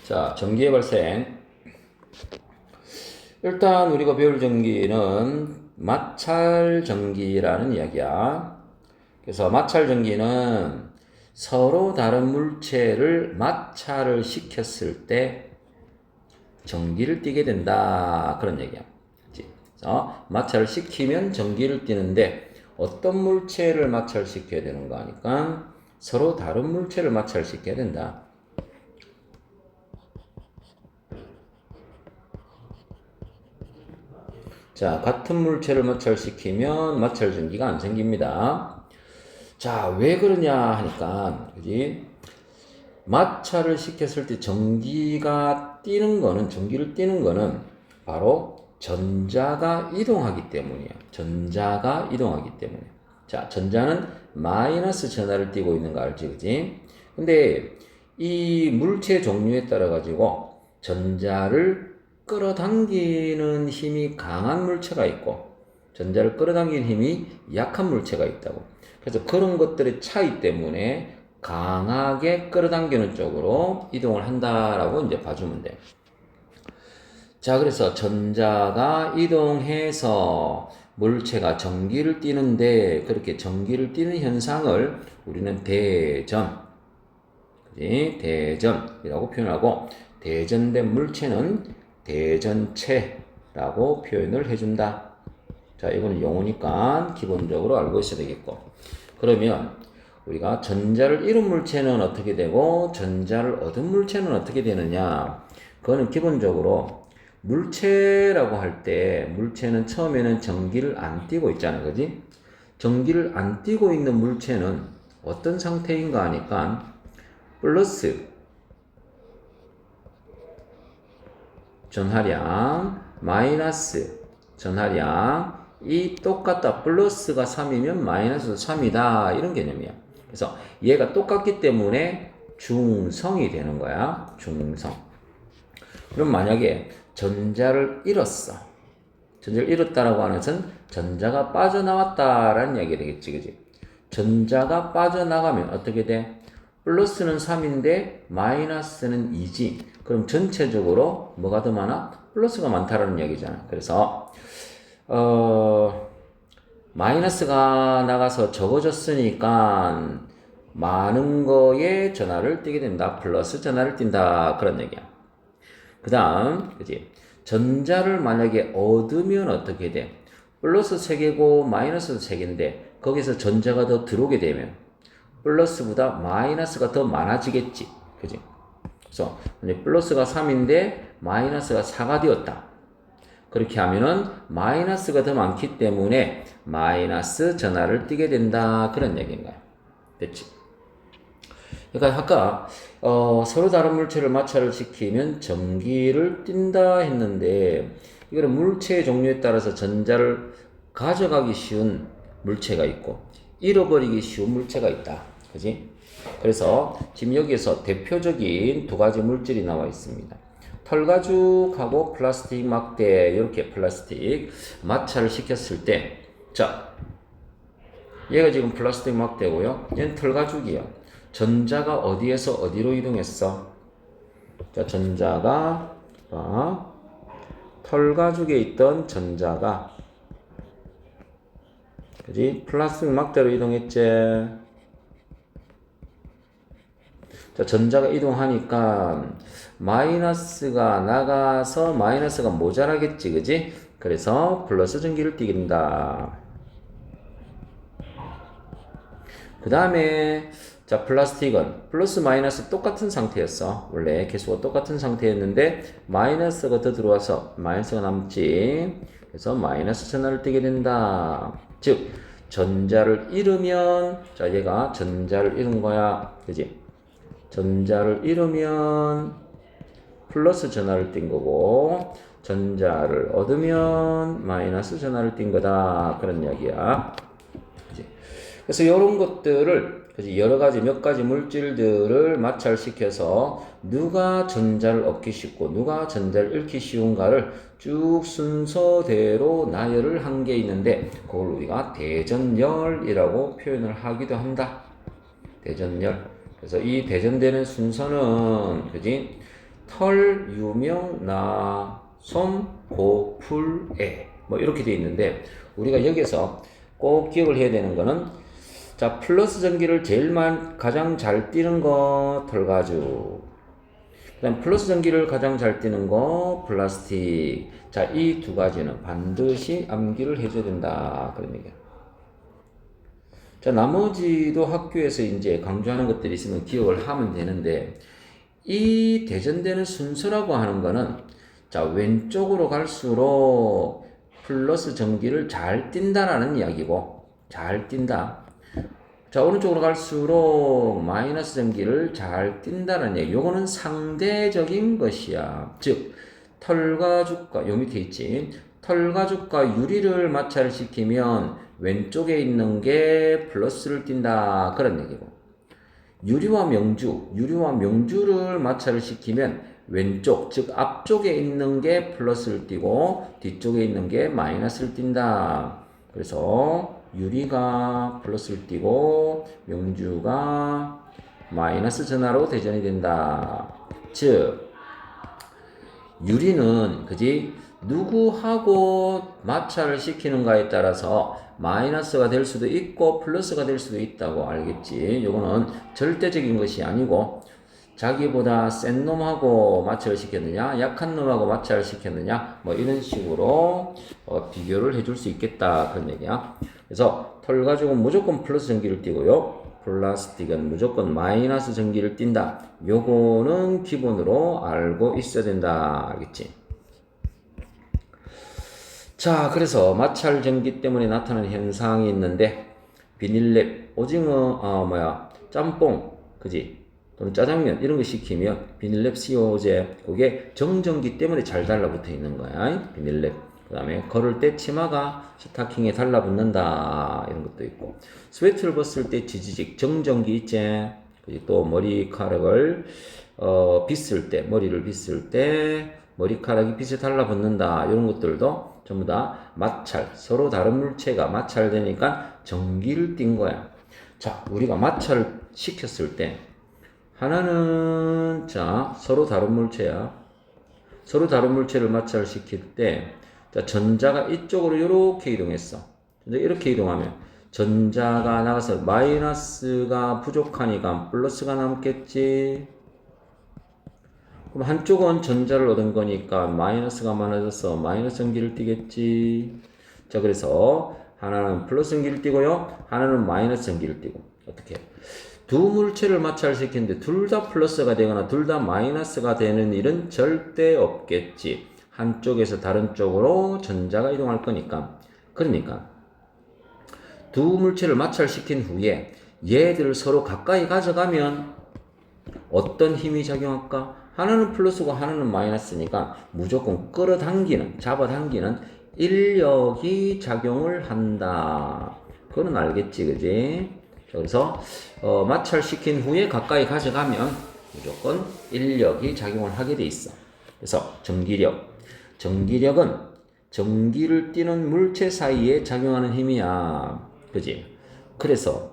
자, 전기의 발생. 일단 우리가 배울 전기는 마찰 전기라는 이야기야. 그래서 마찰 전기는 서로 다른 물체를 마찰을 시켰을 때 전기를 띠게 된다. 그런 얘기야. 그래서 마찰을 시키면 전기를 띠는데 어떤 물체를 마찰시켜야 되는가 하니까 서로 다른 물체를 마찰시켜야 된다. 자, 같은 물체를 마찰시키면 마찰 전기가 안 생깁니다. 자, 왜 그러냐 하니까, 그지? 마찰을 시켰을 때 전기를 띠는 거는 바로 전자가 이동하기 때문이에요. 전자가 이동하기 때문에. 자, 전자는 마이너스 전하를 띠고 있는 거 알지, 그지? 근데 이 물체 종류에 따라 가지고 전자를 끌어당기는 힘이 강한 물체가 있고 전자를 끌어당기는 힘이 약한 물체가 있다고. 그래서 그런 것들의 차이 때문에 강하게 끌어당기는 쪽으로 이동을 한다라고 이제 봐주면 돼. 자, 그래서 전자가 이동해서 물체가 전기를 띠는데 그렇게 전기를 띠는 현상을 우리는 대전, 그지? 대전이라고 표현하고 대전된 물체는 대전체라고 표현을 해준다. 자, 이거는 용어니까 기본적으로 알고 있어야 되겠고. 그러면 우리가 전자를 잃은 물체는 어떻게 되고 전자를 얻은 물체는 어떻게 되느냐? 그거는 기본적으로 물체라고 할 때 물체는 처음에는 전기를 안 띠고 있잖아, 그지? 전기를 안 띠고 있는 물체는 어떤 상태인가 하니까 플러스 전하량 마이너스 전하량이 똑같다. 플러스가 3이면 마이너스 3이다. 이런 개념이야. 그래서 얘가 똑같기 때문에 중성이 되는 거야. 중성. 그럼 만약에 전자를 잃었어. 전자를 잃었다라고 하는 것은 전자가 빠져나왔다라는 이야기가 되겠지. 그지? 전자가 빠져나가면 어떻게 돼? 플러스는 3인데 마이너스는 2지. 그럼 전체적으로 뭐가 더 많아? 플러스가 많다라는 이야기잖아. 그래서 마이너스가 나가서 적어졌으니까 많은 거에 전하를 띠게 된다. 플러스 전하를 띈다. 그런 얘기야. 그 다음, 그지? 전자를 만약에 얻으면 어떻게 돼? 플러스 3개고 마이너스 3개인데 거기서 전자가 더 들어오게 되면 플러스보다 마이너스가 더 많아지겠지. 그지? 그래서 플러스가 3인데 마이너스가 4가 되었다. 그렇게 하면은 마이너스가 더 많기 때문에 마이너스 전하를 띠게 된다. 그런 얘기인 거야. 됐지? 그러니까 아까 서로 다른 물체를 마찰을 시키면 전기를 띈다 했는데 이거는 물체의 종류에 따라서 전자를 가져가기 쉬운 물체가 있고 잃어버리기 쉬운 물체가 있다. 그지? 그래서 지금 여기에서 대표적인 두 가지 물질이 나와 있습니다. 털가죽하고 플라스틱 막대, 이렇게 플라스틱 마찰을 시켰을 때, 자, 얘가 지금 플라스틱 막대고요. 얘는 털가죽이야. 전자가 어디에서 어디로 이동했어? 자, 전자가 털가죽에 있던 전자가 그지? 플라스틱 막대로 이동했지. 자, 전자가 이동하니까 마이너스가 나가서 마이너스가 모자라겠지, 그지? 그래서 플러스 전기를 띠게 된다. 그 다음에 자, 플라스틱은 플러스 마이너스 똑같은 상태였어. 원래 개수가 똑같은 상태였는데 마이너스가 더 들어와서 마이너스가 남지. 그래서 마이너스 전하를 띠게 된다. 즉 전자를 잃으면 자, 얘가 전자를 잃은 거야. 그지? 전자를 잃으면 플러스 전하를 띈 거고 전자를 얻으면 마이너스 전하를 띈 거다. 그런 이야기야. 그치? 그래서 이런 것들을 여러 가지 몇 가지 물질들을 마찰시켜서 누가 전자를 얻기 쉽고 누가 전자를 잃기 쉬운가를 쭉 순서대로 나열을 한 게 있는데 그걸 우리가 대전열이라고 표현을 하기도 한다. 대전열. 그래서 이 대전되는 순서는 그지? 털, 유명, 나, 솜, 고, 풀, 애. 뭐 이렇게 돼 있는데 우리가 여기서 꼭 기억을 해야 되는 거는 자, 플러스 전기를 가장 잘 띠는 거 털가죽. 그다음 플러스 전기를 가장 잘 띠는 거 플라스틱. 자, 이 두 가지는 반드시 암기를 해줘야 된다. 그런 얘기야. 자, 나머지도 학교에서 이제 강조하는 것들이 있으면 기억을 하면 되는데, 이 대전되는 순서라고 하는 거는, 자, 왼쪽으로 갈수록 플러스 전기를 잘 띈다라는 이야기고, 잘 띈다. 자, 오른쪽으로 갈수록 마이너스 전기를 잘 띈다는 얘기. 요거는 상대적인 것이야. 즉, 털가죽과, 요 밑에 있지. 털가죽과 유리를 마찰을 시키면 왼쪽에 있는 게 플러스를 띈다. 그런 얘기고. 유리와 명주를 마찰을 시키면 왼쪽, 즉 앞쪽에 있는 게 플러스를 띄고 뒤쪽에 있는 게 마이너스를 띈다. 그래서 유리가 플러스를 띄고 명주가 마이너스 전하로 대전이 된다. 즉 유리는 그지 누구하고 마찰을 시키는가에 따라서 마이너스가 될 수도 있고 플러스가 될 수도 있다고 알겠지. 이거는 절대적인 것이 아니고 자기보다 센 놈하고 마찰을 시켰느냐 약한 놈하고 마찰을 시켰느냐 뭐 이런 식으로 비교를 해줄 수 있겠다 그런 얘기야. 그래서 털가죽은 무조건 플러스 전기를 띠고요. 플라스틱은 무조건 마이너스 전기를 띈다. 요거는 기본으로 알고 있어야 된다. 알겠지? 자, 그래서 마찰 전기 때문에 나타나는 현상이 있는데 비닐랩, 오징어, 짬뽕, 그지? 또는 짜장면 이런 거 시키면 비닐랩 CO제 그게 정전기 때문에 잘 달라붙어 있는 거야. 비닐랩. 그 다음에 걸을 때 치마가 스타킹에 달라붙는다 이런 것도 있고 스웨트를 벗을 때 지지직 정전기 있지. 또 머리카락을 빗을 때 머리를 빗을 때 머리카락이 빗에 달라붙는다 이런 것들도 전부 다 마찰 서로 다른 물체가 마찰되니까 전기를 띈 거야. 자, 우리가 마찰을 시켰을 때 하나는 자 서로 다른 물체야. 서로 다른 물체를 마찰을 시킬 때 자, 전자가 이쪽으로 이렇게 이동했어. 이렇게 이동하면 전자가 나가서 마이너스가 부족하니까 플러스가 남겠지. 그럼 한쪽은 전자를 얻은 거니까 마이너스가 많아져서 마이너스 전기를 띠겠지. 자, 그래서 하나는 플러스 전기를 띠고요. 하나는 마이너스 전기를 띠고. 어떻게? 두 물체를 마찰시키는데 둘 다 플러스가 되거나 둘 다 마이너스가 되는 일은 절대 없겠지. 한쪽에서 다른 쪽으로 전자가 이동할 거니까. 그러니까 두 물체를 마찰시킨 후에 얘들을 서로 가까이 가져가면 어떤 힘이 작용할까? 하나는 플러스고 하나는 마이너스니까 무조건 끌어당기는, 잡아당기는 인력이 작용을 한다. 그건 알겠지, 그지? 그래서 마찰시킨 후에 가까이 가져가면 무조건 인력이 작용을 하게 돼 있어. 그래서 전기력은 전기를 띠는 물체 사이에 작용하는 힘이야. 그지? 그래서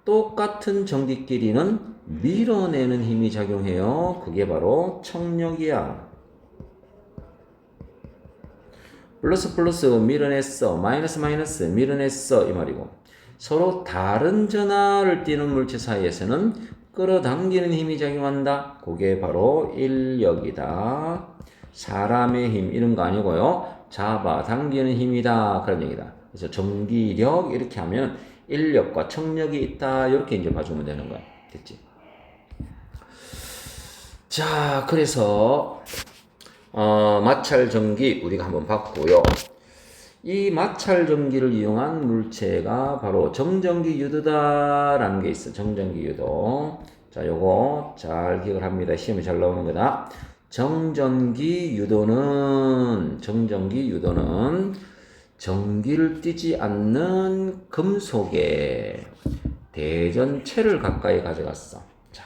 똑같은 전기끼리는 밀어내는 힘이 작용해요. 그게 바로 청력이야. 플러스 플러스 밀어냈어. 마이너스 마이너스 밀어냈어. 이 말이고. 서로 다른 전하를 띠는 물체 사이에서는 끌어당기는 힘이 작용한다. 그게 바로 인력이다. 사람의 힘 이런 거 아니고요. 잡아당기는 힘이다. 그런 얘기다. 그래서 전기력 이렇게 하면 인력과 청력이 있다. 이렇게 이제 봐주면 되는 거야. 됐지? 자, 그래서 마찰 전기 우리가 한번 봤고요. 이 마찰 전기를 이용한 물체가 바로 정전기 유도다라는 게 있어. 정전기 유도. 자, 요거 잘 기억을 합니다. 시험에 잘 나오는 거다. 정전기 유도는 전기를 띠지 않는 금속에 대전체를 가까이 가져갔어. 자,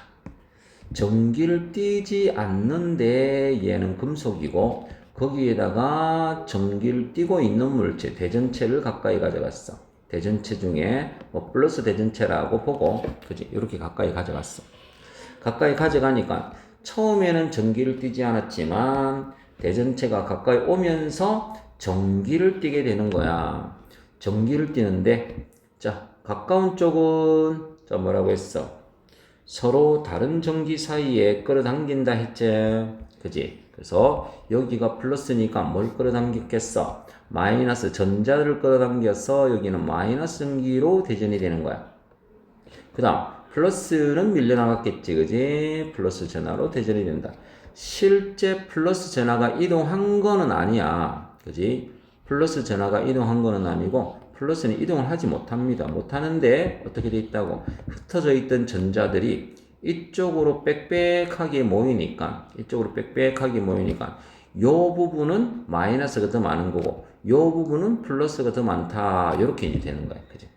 전기를 띠지 않는데 얘는 금속이고 거기에다가 전기를 띠고 있는 물체 대전체를 가까이 가져갔어. 대전체 중에 뭐 플러스 대전체라고 보고 그지? 이렇게 가까이 가져갔어. 가까이 가져가니까 처음에는 전기를 띠지 않았지만 대전체가 가까이 오면서 전기를 띠게 되는 거야. 전기를 띠는데 자, 가까운 쪽은 자 뭐라고 했어? 서로 다른 전기 사이에 끌어당긴다 했지. 그지? 그래서 여기가 플러스니까 뭘 끌어당겼겠어? 마이너스 전자를 끌어당겨서 여기는 마이너스 전기로 대전이 되는 거야. 그 다음 플러스는 밀려나갔겠지. 그지? 플러스 전화로 대전이 된다. 실제 플러스 전화가 이동한 거는 아니야. 그지? 플러스 전화가 이동한 거는 아니고 플러스는 이동을 하지 못합니다. 못하는데 어떻게 돼 있다고? 흩어져 있던 전자들이 이쪽으로 빽빽하게 모이니까 요 부분은 마이너스가 더 많은 거고 요 부분은 플러스가 더 많다. 이렇게 이제 되는 거야. 그지?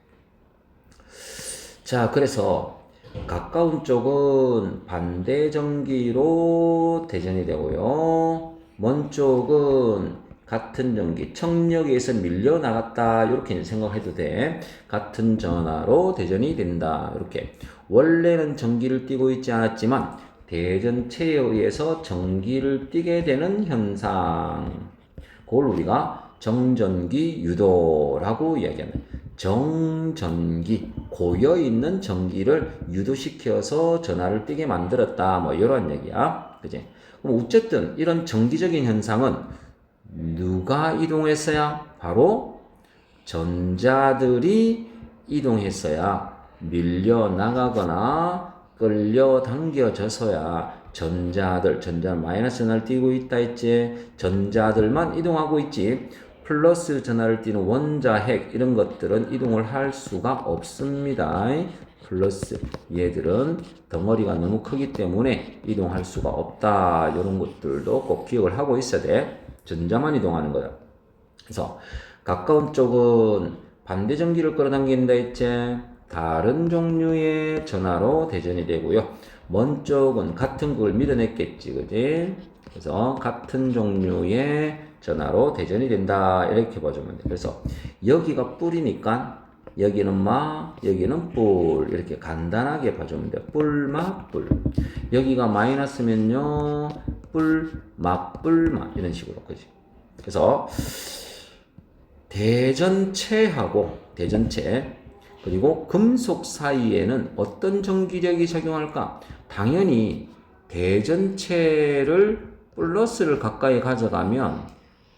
자, 그래서 가까운 쪽은 반대 전기로 대전이 되고요. 먼 쪽은 같은 전기, 청력에서 밀려나갔다. 이렇게 생각해도 돼. 같은 전하로 대전이 된다. 이렇게. 원래는 전기를 띠고 있지 않았지만 대전체에 의해서 전기를 띠게 되는 현상. 그걸 우리가 정전기 유도라고 이야기합니다. 정전기, 고여있는 전기를 유도시켜서 전하를 띠게 만들었다. 뭐 이런 얘기야. 그지? 그럼 어쨌든 이런 정기적인 현상은 누가 이동했어야? 바로 전자들이 이동했어야 밀려나가거나 끌려당겨져서야 전자 마이너스 전하를 띄고 있다 했지. 전자들만 이동하고 있지. 플러스 전하를 띄는 원자, 핵 이런 것들은 이동을 할 수가 없습니다. 플러스 얘들은 덩어리가 너무 크기 때문에 이동할 수가 없다. 이런 것들도 꼭 기억을 하고 있어야 돼. 전자만 이동하는 거야. 그래서 가까운 쪽은 반대 전기를 끌어당긴다 했지. 다른 종류의 전하로 대전이 되고요. 먼 쪽은 같은 걸 밀어냈겠지, 그지? 그래서 같은 종류의 전하로 대전이 된다. 이렇게 봐주면 돼. 그래서 여기가 뿔이니까 여기는 마, 여기는 뿔. 이렇게 간단하게 봐주면 돼. 뿔, 마, 뿔. 여기가 마이너스면요. 뿔, 마, 뿔, 마. 이런 식으로. 그지? 그래서 대전체 그리고 금속 사이에는 어떤 전기력이 작용할까? 당연히 대전체를 플러스를 가까이 가져가면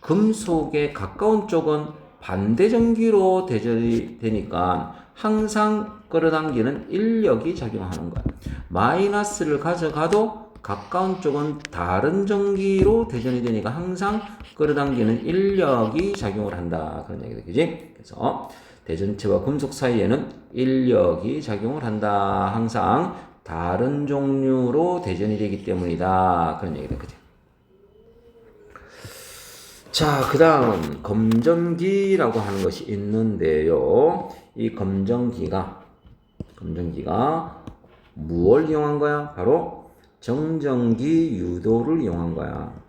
금속의 가까운 쪽은 반대 전기로 대전이 되니까 항상 끌어당기는 인력이 작용하는 거야. 마이너스를 가져가도 가까운 쪽은 다른 전기로 대전이 되니까 항상 끌어당기는 인력이 작용을 한다. 그런 얘기다. 그지? 그래서 대전체와 금속 사이에는 인력이 작용을 한다. 항상 다른 종류로 대전이 되기 때문이다. 그런 얘기다. 그지? 자, 그 다음 검전기라고 하는 것이 있는데요. 이 검전기가 무엇을 이용한 거야? 바로 정전기 유도를 이용한 거야.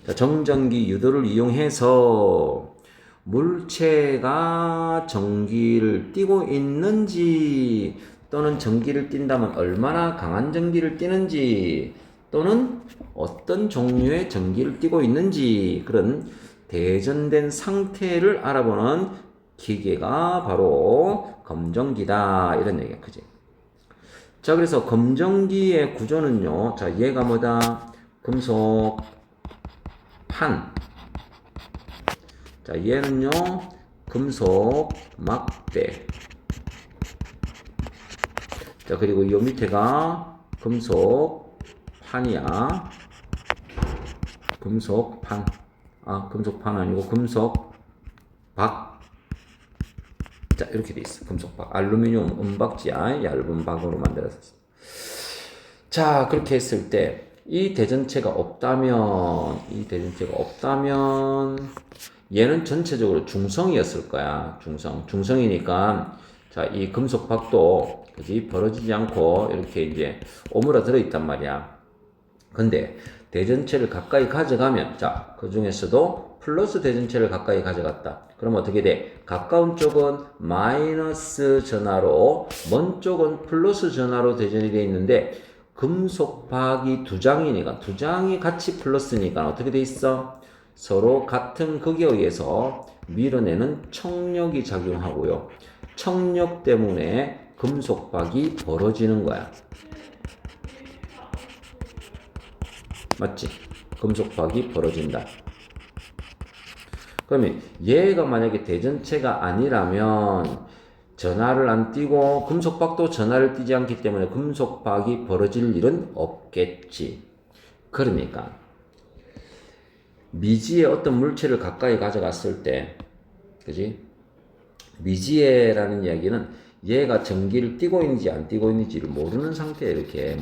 자, 정전기 유도를 이용해서 물체가 전기를 띠고 있는지 또는 전기를 띈다면 얼마나 강한 전기를 띠는지 또는 어떤 종류의 전기를 띠고 있는지 그런 대전된 상태를 알아보는 기계가 바로 검전기다. 이런 얘기야. 그지? 자, 그래서 검전기의 구조는요. 자, 얘가 뭐다? 금속 판. 자, 얘는요. 금속 막대. 자, 그리고 이 밑에가 금속 판이야. 금속 판. 금속 판 아니고 금속 박. 자, 이렇게 돼 있어. 금속 박. 알루미늄 은박지야. 얇은 박으로 만들어졌어. 자, 그렇게 했을 때 이 대전체가 없다면 얘는 전체적으로 중성이었을 거야. 중성이니까 자, 이 금속박도 그지 벌어지지 않고 이렇게 이제 오므라들어 있단 말이야. 근데 대전체를 가까이 가져가면 자, 그 중에서도 플러스 대전체를 가까이 가져갔다. 그럼 어떻게 돼? 가까운 쪽은 마이너스 전하로, 먼 쪽은 플러스 전하로 대전이 되어 있는데 금속박이 두 장이니까 두 장이 같이 플러스니까 어떻게 돼 있어? 서로 같은 극에 의해서 밀어내는 청력이 작용하고요. 청력 때문에 금속박이 벌어지는 거야. 맞지? 금속박이 벌어진다. 그러면 얘가 만약에 대전체가 아니라면 전하를 안 띄고 금속박도 전하를 띄지 않기 때문에 금속박이 벌어질 일은 없겠지. 그러니까 미지의 어떤 물체를 가까이 가져갔을 때, 그지? 미지의라는 이야기는 얘가 전기를 띄고 있는지 안 띄고 있는지를 모르는 상태에 이렇게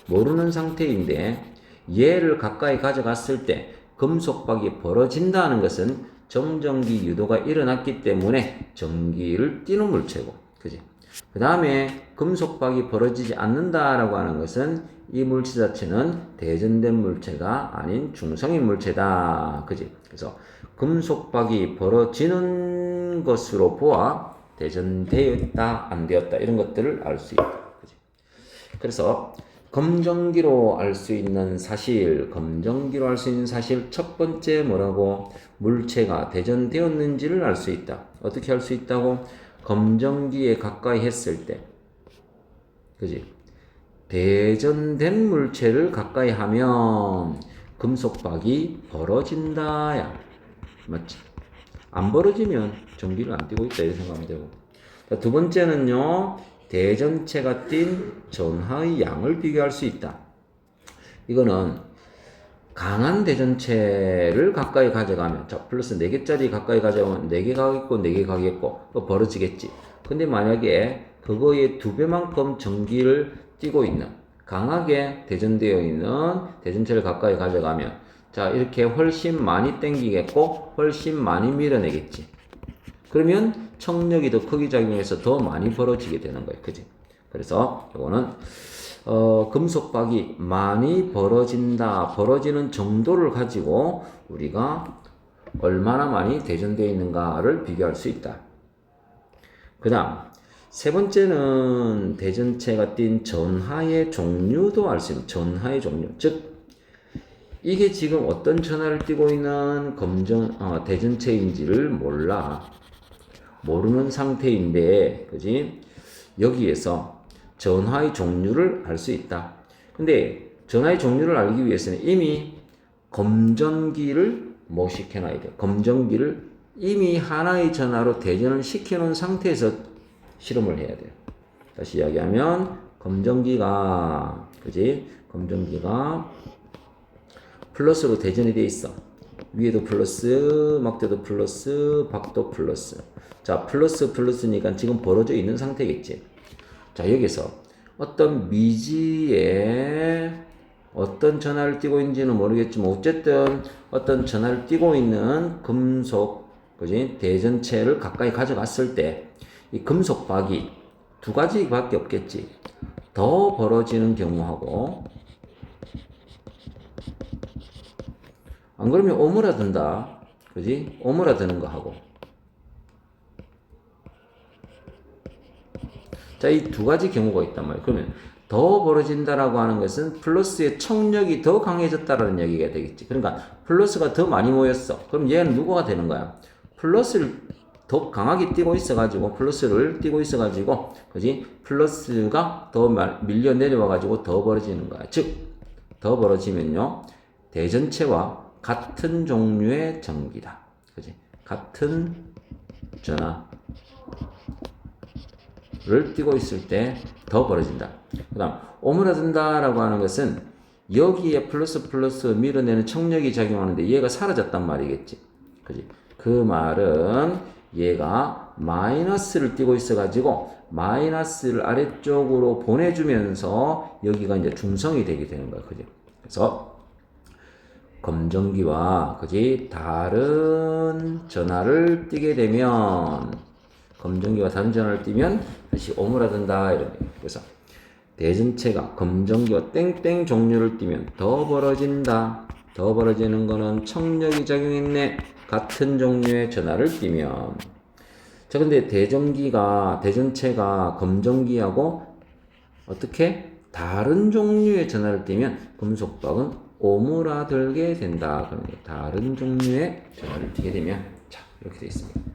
모르는 상태인데 얘를 가까이 가져갔을 때 금속박이 벌어진다는 것은 정전기 유도가 일어났기 때문에 전기를 띄는 물체고, 그지? 그 다음에 금속박이 벌어지지 않는다라고 하는 것은 이 물체 자체는 대전된 물체가 아닌 중성인 물체다, 그지? 그래서 금속박이 벌어지는 것으로 보아 대전되었다, 안 되었다 이런 것들을 알 수 있다, 그지? 그래서 검정기로 알 수 있는 사실, 첫 번째 뭐라고? 물체가 대전되었는지를 알 수 있다. 어떻게 알 수 있다고? 검정기에 가까이 했을 때, 그지? 대전된 물체를 가까이 하면 금속박이 벌어진다야. 맞지? 안 벌어지면 전기를 안 띄고 있다 이렇게 생각하면 되고. 두 번째는요, 대전체가 띈 전하의 양을 비교할 수 있다. 이거는 강한 대전체를 가까이 가져가면, 자, 플러스 4개짜리 가까이 가져가면 4개 가겠고 4개 가겠고 또 벌어지겠지. 근데 만약에 그거의 2배만큼 전기를 띄고 있는, 강하게 대전되어 있는 대전체를 가까이 가져가면, 자, 이렇게 훨씬 많이 당기겠고 훨씬 많이 밀어내겠지. 그러면 청력이 더 크게 작용해서 더 많이 벌어지게 되는 거예요. 그지? 그래서 이거는 금속박이 많이 벌어지는 정도를 가지고 우리가 얼마나 많이 대전되어 있는가를 비교할 수 있다. 그 다음 세 번째는 대전체가 띈 전하의 종류도 알 수 있는, 전하의 종류. 즉 이게 지금 어떤 전하를 띄고 있는 대전체인지를 모르는 상태인데, 그지? 여기에서 전하의 종류를 알 수 있다. 근데 전하의 종류를 알기 위해서는 이미 검전기를 뭐 시켜놔야 돼. 검전기를 이미 하나의 전하로 대전을 시켜놓은 상태에서 실험을 해야 돼요. 다시 이야기하면 검전기가, 그지? 검전기가 플러스로 대전이 돼 있어. 위에도 플러스, 막대도 플러스, 박도 플러스. 자, 플러스니까 지금 벌어져 있는 상태겠지. 자, 여기서 어떤 미지에 어떤 전하를 띄고 있는지는 모르겠지만 어쨌든 어떤 전하를 띄고 있는 금속, 그지? 대전체를 가까이 가져갔을 때 이 금속박이 두 가지밖에 없겠지. 더 벌어지는 경우하고, 안 그러면 오므라든다, 그지? 오므라드는 거 하고. 자, 이 두 가지 경우가 있단 말이에요. 그러면 더 벌어진다라고 하는 것은 플러스의 청력이 더 강해졌다라는 얘기가 되겠지. 그러니까 플러스가 더 많이 모였어. 그럼 얘는 누구가 되는 거야? 플러스를 더 강하게 띄고 있어가지고, 그지? 플러스가 더 밀려 내려와가지고 더 벌어지는 거야. 즉, 더 벌어지면요, 대전체와 같은 종류의 전기다. 그지? 같은 전하를 띄고 있을 때 더 벌어진다. 그 다음, 오므라든다라고 하는 것은 여기에 플러스 밀어내는 청력이 작용하는데 얘가 사라졌단 말이겠지. 그지? 그 말은 얘가 마이너스를 띄고 있어가지고 마이너스를 아래쪽으로 보내주면서 여기가 이제 중성이 되게 되는 거야. 그지? 그래서 검정기와, 그지? 다른 전하를 띄게 되면, 검정기와 다른 전하를 띄면 다시 오므라든다 이런 얘기. 그래서 대전체가 검정기와 땡땡 종류를 띠면 더 벌어진다. 더 벌어지는 거는 청력이 작용했네. 같은 종류의 전하를 띠면. 자, 근데 대전체가 검정기하고 어떻게? 다른 종류의 전하를 띠면 금속박은 오므라들게 된다. 그런 게 다른 종류의 전하를 띠게 되면 자, 이렇게 되어 있습니다.